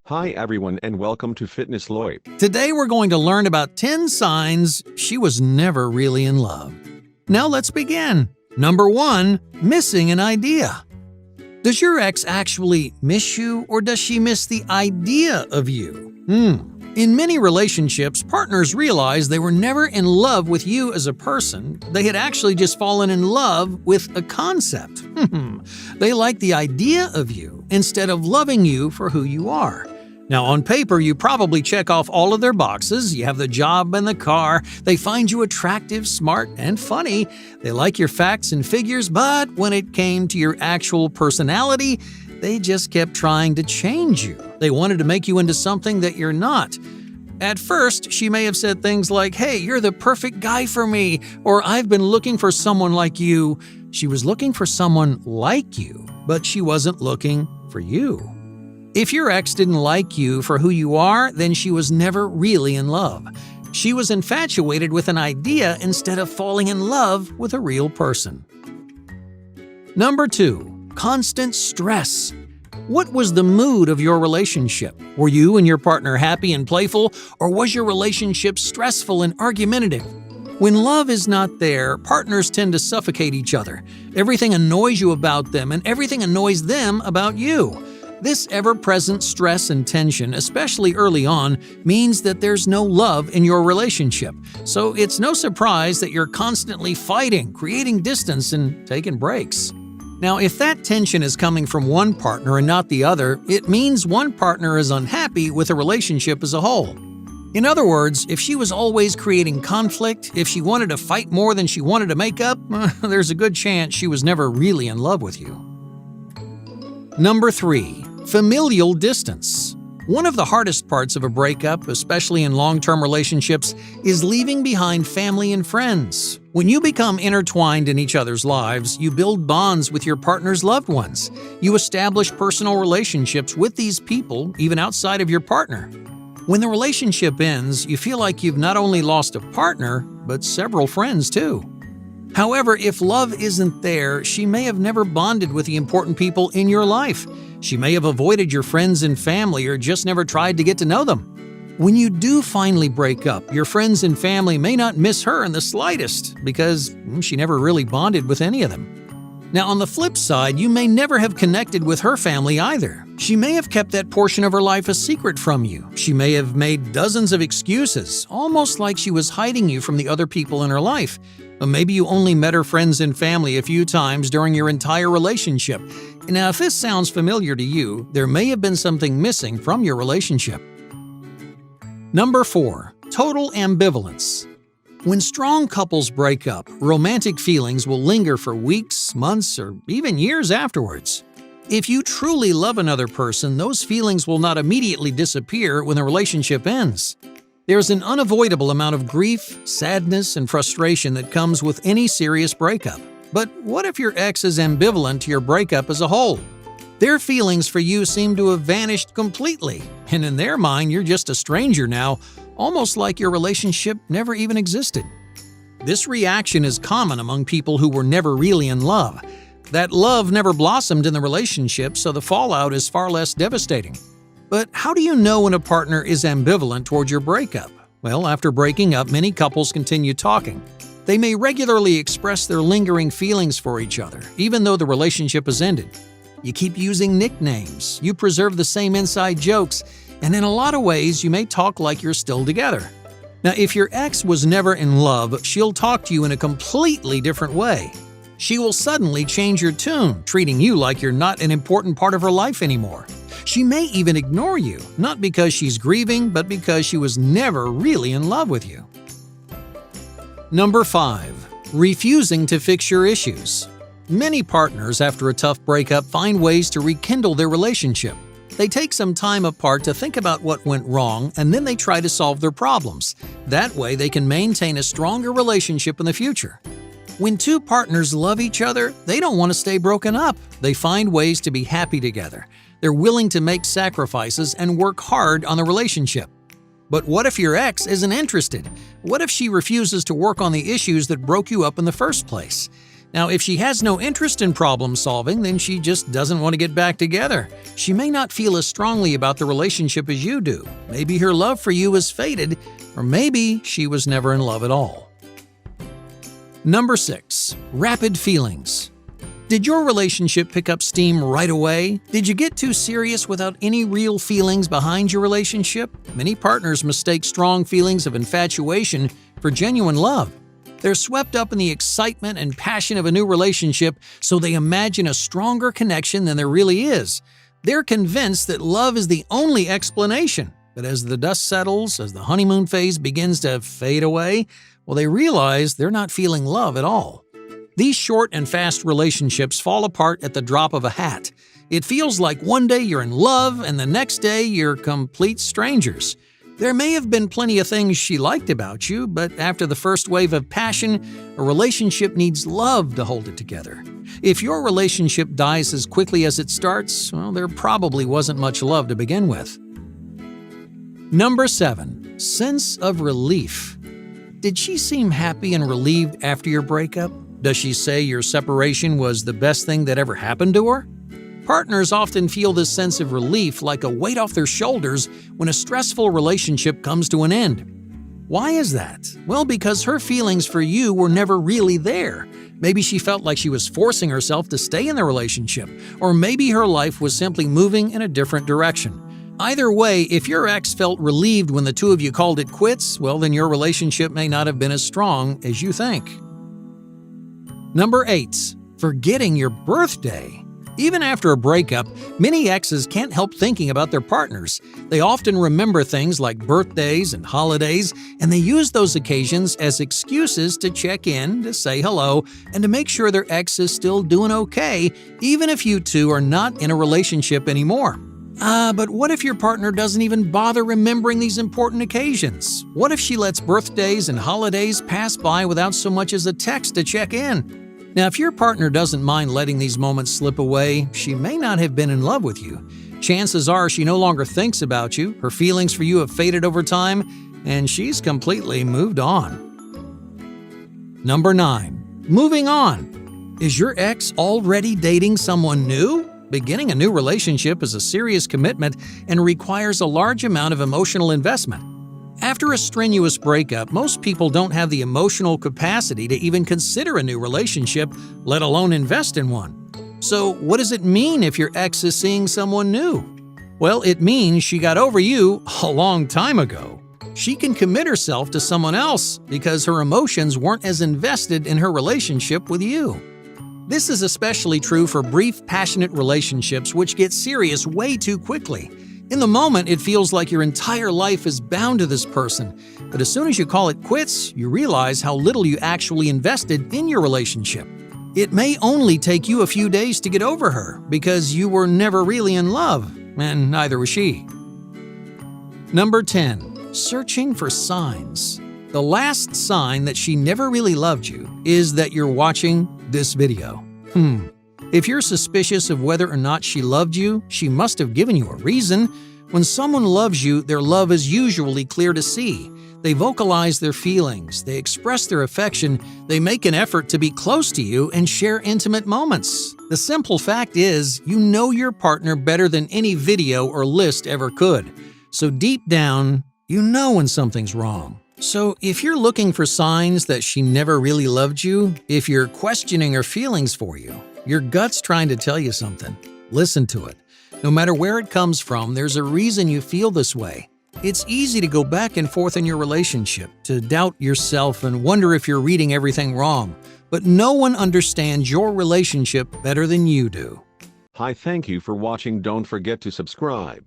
Hi everyone and welcome to Fitness Lloyd. Today we're going to learn about 10 signs she was never really in love. Now let's begin. Number 1, missing an idea. Does your ex actually miss you, or does she miss the idea of you? In many relationships, partners realize they were never in love with you as a person. They had actually just fallen in love with a concept. They like the idea of you instead of loving you for who you are. Now, on paper, you probably check off all of their boxes. You have the job and the car. They find you attractive, smart, and funny. They like your facts and figures, but when it came to your actual personality, they just kept trying to change you. They wanted to make you into something that you're not. At first, she may have said things like, "Hey, you're the perfect guy for me," or "I've been looking for someone like you." She was looking for someone like you, but she wasn't looking for you. If your ex didn't like you for who you are, then she was never really in love. She was infatuated with an idea instead of falling in love with a real person. Number 2, constant stress. What was the mood of your relationship? Were you and your partner happy and playful, or was your relationship stressful and argumentative? When love is not there, partners tend to suffocate each other. Everything annoys you about them, and everything annoys them about you. This ever-present stress and tension, especially early on, means that there's no love in your relationship. So it's no surprise that you're constantly fighting, creating distance, and taking breaks. Now, if that tension is coming from one partner and not the other, it means one partner is unhappy with the relationship as a whole. In other words, if she was always creating conflict, if she wanted to fight more than she wanted to make up, there's a good chance she was never really in love with you. Number 3, familial distance. One of the hardest parts of a breakup, especially in long-term relationships, is leaving behind family and friends. When you become intertwined in each other's lives, you build bonds with your partner's loved ones. You establish personal relationships with these people, even outside of your partner. When the relationship ends, you feel like you've not only lost a partner, but several friends too. However, if love isn't there, she may have never bonded with the important people in your life. She may have avoided your friends and family or just never tried to get to know them. When you do finally break up, your friends and family may not miss her in the slightest because she never really bonded with any of them. Now, on the flip side, you may never have connected with her family either. She may have kept that portion of her life a secret from you. She may have made dozens of excuses, almost like she was hiding you from the other people in her life. Or maybe you only met her friends and family a few times during your entire relationship. Now, if this sounds familiar to you, there may have been something missing from your relationship. Number 4, total ambivalence. When strong couples break up, romantic feelings will linger for weeks, months, or even years afterwards. If you truly love another person, those feelings will not immediately disappear when the relationship ends. There's an unavoidable amount of grief, sadness, and frustration that comes with any serious breakup. But what if your ex is ambivalent to your breakup as a whole? Their feelings for you seem to have vanished completely, and in their mind, you're just a stranger now, almost like your relationship never even existed. This reaction is common among people who were never really in love. That love never blossomed in the relationship, so the fallout is far less devastating. But how do you know when a partner is ambivalent toward your breakup? Well, after breaking up, many couples continue talking. They may regularly express their lingering feelings for each other, even though the relationship has ended. You keep using nicknames, you preserve the same inside jokes, and in a lot of ways, you may talk like you're still together. Now, if your ex was never in love, she'll talk to you in a completely different way. She will suddenly change your tune, treating you like you're not an important part of her life anymore. She may even ignore you, not because she's grieving, but because she was never really in love with you. Number 5, refusing to fix your issues. Many partners, after a tough breakup, find ways to rekindle their relationship. They take some time apart to think about what went wrong, and then they try to solve their problems. That way, they can maintain a stronger relationship in the future. When two partners love each other, they don't want to stay broken up. They find ways to be happy together. They're willing to make sacrifices and work hard on the relationship. But what if your ex isn't interested? What if she refuses to work on the issues that broke you up in the first place? Now, if she has no interest in problem solving, then she just doesn't want to get back together. She may not feel as strongly about the relationship as you do. Maybe her love for you has faded, or maybe she was never in love at all. Number 6. Rapid feelings. Did your relationship pick up steam right away? Did you get too serious without any real feelings behind your relationship? Many partners mistake strong feelings of infatuation for genuine love. They're swept up in the excitement and passion of a new relationship, so they imagine a stronger connection than there really is. They're convinced that love is the only explanation. But as the dust settles, as the honeymoon phase begins to fade away, well, they realize they're not feeling love at all. These short and fast relationships fall apart at the drop of a hat. It feels like one day you're in love and the next day you're complete strangers. There may have been plenty of things she liked about you, but after the first wave of passion, a relationship needs love to hold it together. If your relationship dies as quickly as it starts, well, there probably wasn't much love to begin with. Number 7. Sense of relief. Did she seem happy and relieved after your breakup? Does she say your separation was the best thing that ever happened to her? Partners often feel this sense of relief like a weight off their shoulders when a stressful relationship comes to an end. Why is that? Well, because her feelings for you were never really there. Maybe she felt like she was forcing herself to stay in the relationship, or maybe her life was simply moving in a different direction. Either way, if your ex felt relieved when the two of you called it quits, well, then your relationship may not have been as strong as you think. Number 8. Forgetting your birthday. Even after a breakup, many exes can't help thinking about their partners. They often remember things like birthdays and holidays, and they use those occasions as excuses to check in, to say hello, and to make sure their ex is still doing okay, even if you two are not in a relationship anymore. But what if your partner doesn't even bother remembering these important occasions? What if she lets birthdays and holidays pass by without so much as a text to check in? Now, if your partner doesn't mind letting these moments slip away, she may not have been in love with you. Chances are she no longer thinks about you, her feelings for you have faded over time, and she's completely moved on. Number 9. Moving on. Is your ex already dating someone new? Beginning a new relationship is a serious commitment and requires a large amount of emotional investment. After a strenuous breakup, most people don't have the emotional capacity to even consider a new relationship, let alone invest in one. So, what does it mean if your ex is seeing someone new? Well, it means she got over you a long time ago. She can commit herself to someone else because her emotions weren't as invested in her relationship with you. This is especially true for brief, passionate relationships which get serious way too quickly. In the moment, it feels like your entire life is bound to this person, but as soon as you call it quits, you realize how little you actually invested in your relationship. It may only take you a few days to get over her because you were never really in love, and neither was she. Number 10. Searching for signs. The last sign that she never really loved you is that you're watching this video. If you're suspicious of whether or not she loved you, she must have given you a reason. When someone loves you, their love is usually clear to see. They vocalize their feelings, they express their affection, they make an effort to be close to you and share intimate moments. The simple fact is, you know your partner better than any video or list ever could. So deep down, you know when something's wrong. So if you're looking for signs that she never really loved you, if you're questioning her feelings for you, your gut's trying to tell you something. Listen to it. No matter where it comes from, there's a reason you feel this way. It's easy to go back and forth in your relationship, to doubt yourself and wonder if you're reading everything wrong. But no one understands your relationship better than you do. Hi, thank you for watching. Don't forget to subscribe.